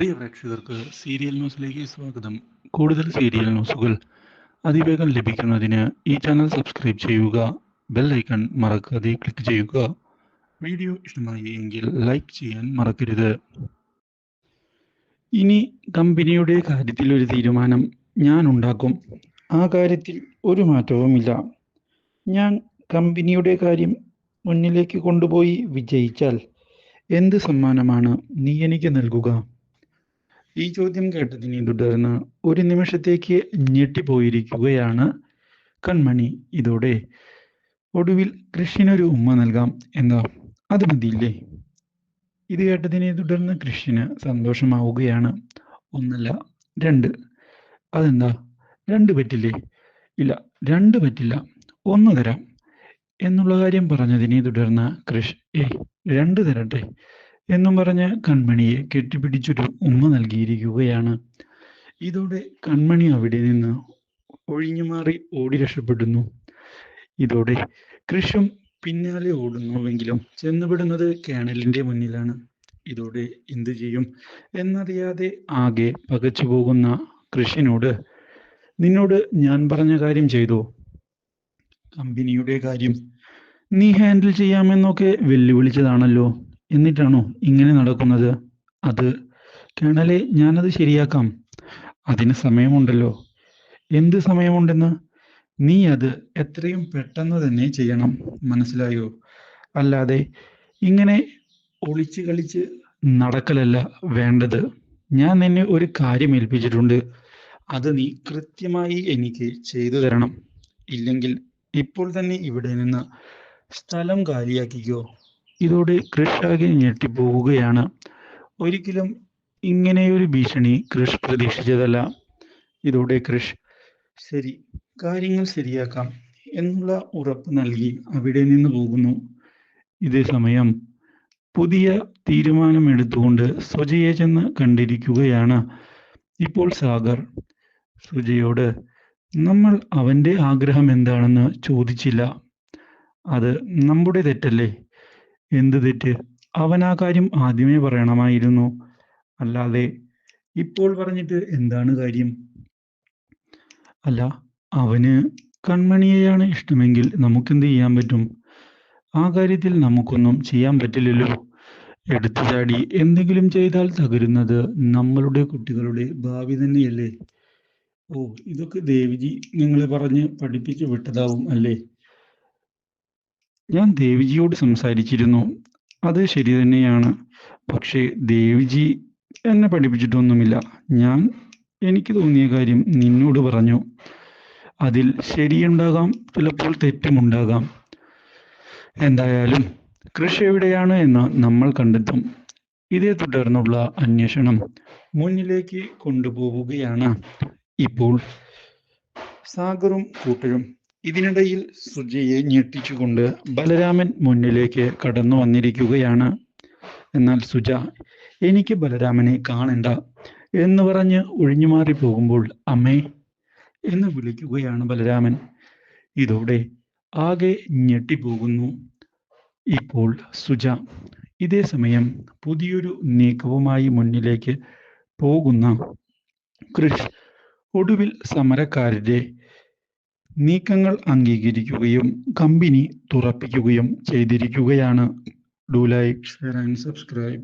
പ്രിയ പ്രേക്ഷകർക്ക് സീരിയൽ ന്യൂസിലേക്ക് സ്വാഗതം. കൂടുതൽ സീരിയൽ ന്യൂസുകൾ അതിവേഗം ലഭിക്കുന്നതിന് ഈ ചാനൽ സബ്സ്ക്രൈബ് ചെയ്യുക. ബെൽ ഐക്കൺ മറക്കാതെ ക്ലിക്ക് ചെയ്യുക. വീഡിയോ ഇഷ്ടമായി എങ്കിൽ ലൈക്ക് ചെയ്യാൻ മറക്കരുത്. ഇനി കമ്പനിയുടെ കാര്യത്തിൽ ഒരു തീരുമാനം ഞാൻ ഉണ്ടാക്കും. ആ കാര്യത്തിൽ ഒരു മാറ്റവുമില്ല. ഞാൻ കമ്പനിയുടെ കാര്യം മുന്നിലേക്ക് കൊണ്ടുപോയി വിജയിച്ചാൽ എന്ത് സമ്മാനമാണ് നീ എനിക്ക് നൽകുക? ഈ ചോദ്യം കേട്ടതിനെ തുടർന്ന് ഒരു നിമിഷത്തേക്ക് ഞെട്ടിപ്പോയിരിക്കുകയാണ് കൺമണി. ഇതോടെ ഒടുവിൽ കൃഷിനൊരു ഉമ്മ നൽകാം. എന്താ, അത് മതിയില്ലേ? ഇത് കേട്ടതിനെ തുടർന്ന് കൃഷിന് സന്തോഷമാവുകയാണ്. ഒന്നല്ല, രണ്ട്. അതെന്താ, രണ്ട് പറ്റില്ലേ? ഇല്ല, രണ്ട് പറ്റില്ല, ഒന്ന് തരാം എന്നുള്ള കാര്യം പറഞ്ഞതിനെ തുടർന്ന് കൃഷ് രണ്ട് തരട്ടെ എന്നും പറഞ്ഞ് കൺമണിയെ കെട്ടിപ്പിടിച്ചൊരു ഉമ്മ നൽകിയിരിക്കുകയാണ്. ഇതോടെ കൺമണി അവിടെ നിന്ന് ഒഴിഞ്ഞുമാറി ഓടി രക്ഷപ്പെടുന്നു. ഇതോടെ കൃഷും പിന്നാലെ ഓടുന്നുവെങ്കിലും ചെന്നുപെടുന്നത് കേണലിന്റെ മുന്നിലാണ്. ഇതോടെ എന്തു ചെയ്യും എന്നറിയാതെ ആകെ പകച്ചു പോകുന്ന കൃഷിനോട്, നിന്നോട് ഞാൻ പറഞ്ഞ കാര്യം ചെയ്തോ? കമ്പനിയുടെ കാര്യം നീ ഹാൻഡിൽ ചെയ്യാമെന്നൊക്കെ വെല്ലുവിളിച്ചതാണല്ലോ, എന്നിട്ടാണോ ഇങ്ങനെ നടക്കുന്നത്? അത് കേണലെ, ഞാനത് ശരിയാക്കാം. അതിന് സമയമുണ്ടല്ലോ. എന്ത് സമയമുണ്ടെന്ന്? നീ അത് എത്രയും പെട്ടെന്ന് തന്നെ ചെയ്യണം, മനസ്സിലായോ? അല്ലാതെ ഇങ്ങനെ ഒളിച്ച് കളിച്ച് നടക്കലല്ല വേണ്ടത്. ഞാൻ നിന്നെ ഒരു കാര്യം ഏൽപ്പിച്ചിട്ടുണ്ട്. അത് നീ കൃത്യമായി എനിക്ക് ചെയ്തു തരണം. ഇല്ലെങ്കിൽ ഇപ്പോൾ തന്നെ ഇവിടെ നിന്ന് സ്ഥലം കാലിയാക്കിക്കോ. ഇതോടെ കൃഷ് ആകെ ഞെട്ടിപ്പോവുകയാണ്. ഒരിക്കലും ഇങ്ങനെയൊരു ഭീഷണി കൃഷ് പ്രതീക്ഷിച്ചതല്ല. ഇതോടെ കൃഷ് ശരി, കാര്യങ്ങൾ ശരിയാക്കാം എന്നുള്ള ഉറപ്പ് നൽകി അവിടെ നിന്ന് പോകുന്നു. ഇതേ സമയം പുതിയ തീരുമാനമെടുത്തുകൊണ്ട് സുജയെ ചെന്ന് കണ്ടിരിക്കുകയാണ് ഇപ്പോൾ സാഗർ. സുജയോട് നമ്മൾ അവൻ്റെ ആഗ്രഹം എന്താണെന്ന് ചോദിച്ചില്ല. അത് നമ്മുടെ തെറ്റല്ലേ? എന്ത് തെറ്റ്? അവൻ ആ കാര്യം ആദ്യമേ പറയണമായിരുന്നു. അല്ലാതെ ഇപ്പോൾ പറഞ്ഞിട്ട് എന്താണ് കാര്യം? അല്ല, അവന് കൺമണിയെയാണ് ഇഷ്ടമെങ്കിൽ നമുക്കെന്ത് ചെയ്യാൻ പറ്റും? ആ കാര്യത്തിൽ നമുക്കൊന്നും ചെയ്യാൻ പറ്റില്ലല്ലോ. എടുത്തു ചാടി എന്തെങ്കിലും ചെയ്താൽ തകരുന്നത് നമ്മളുടെ കുട്ടികളുടെ ഭാവി തന്നെയല്ലേ? ഓ, ഇതൊക്കെ ദേവിജി നിങ്ങളെ പറഞ്ഞ് പഠിപ്പിച്ചു വിട്ടതാവും അല്ലേ? ഞാൻ ദേവിജിയോട് സംസാരിച്ചിരുന്നു. അത് ശരി തന്നെയാണ്. പക്ഷേ ദേവിജി എന്നെ പഠിപ്പിച്ചിട്ടൊന്നുമില്ല. ഞാൻ എനിക്ക് തോന്നിയ കാര്യം നിന്നോട് പറഞ്ഞു. അതിൽ ശരിയുണ്ടാകാം, ചിലപ്പോൾ തെറ്റുമുണ്ടാകാം. എന്തായാലും കൃഷി എവിടെയാണ് എന്ന് നമ്മൾ കണ്ടെത്തും. ഇതേ തുടർന്നുള്ള അന്വേഷണം മുന്നിലേക്ക് കൊണ്ടുപോവുകയാണ് ഇപ്പോൾ സാഗറും കൂട്ടരും. ഇതിനിടയിൽ സുജയെ ഞെട്ടിച്ചുകൊണ്ട് ബലരാമൻ മുന്നിലേക്ക് കടന്നു വന്നിരിക്കുകയാണ്. എന്നാൽ സുജ, എനിക്ക് ബലരാമനെ കാണണ്ട എന്ന് പറഞ്ഞ് ഒഴിഞ്ഞുമാറി പോകുമ്പോൾ അമ്മേ എന്ന് വിളിക്കുകയാണ് ബലരാമൻ. ഇതോടെ ആകെ ഞെട്ടിപ്പോകുന്നു ഇപ്പോൾ സുജ. ഇതേ സമയം പുതിയൊരു നീക്കവുമായി മുന്നിലേക്ക് പോകുന്ന കൃഷ് ഒടുവിൽ സമരക്കാരുടെ നീക്കങ്ങൾ അംഗീകരിക്കുകയും കമ്പനി തുറപ്പിക്കുകയും ചെയ്തിരിക്കുകയാണ്. Do like, share and subscribe.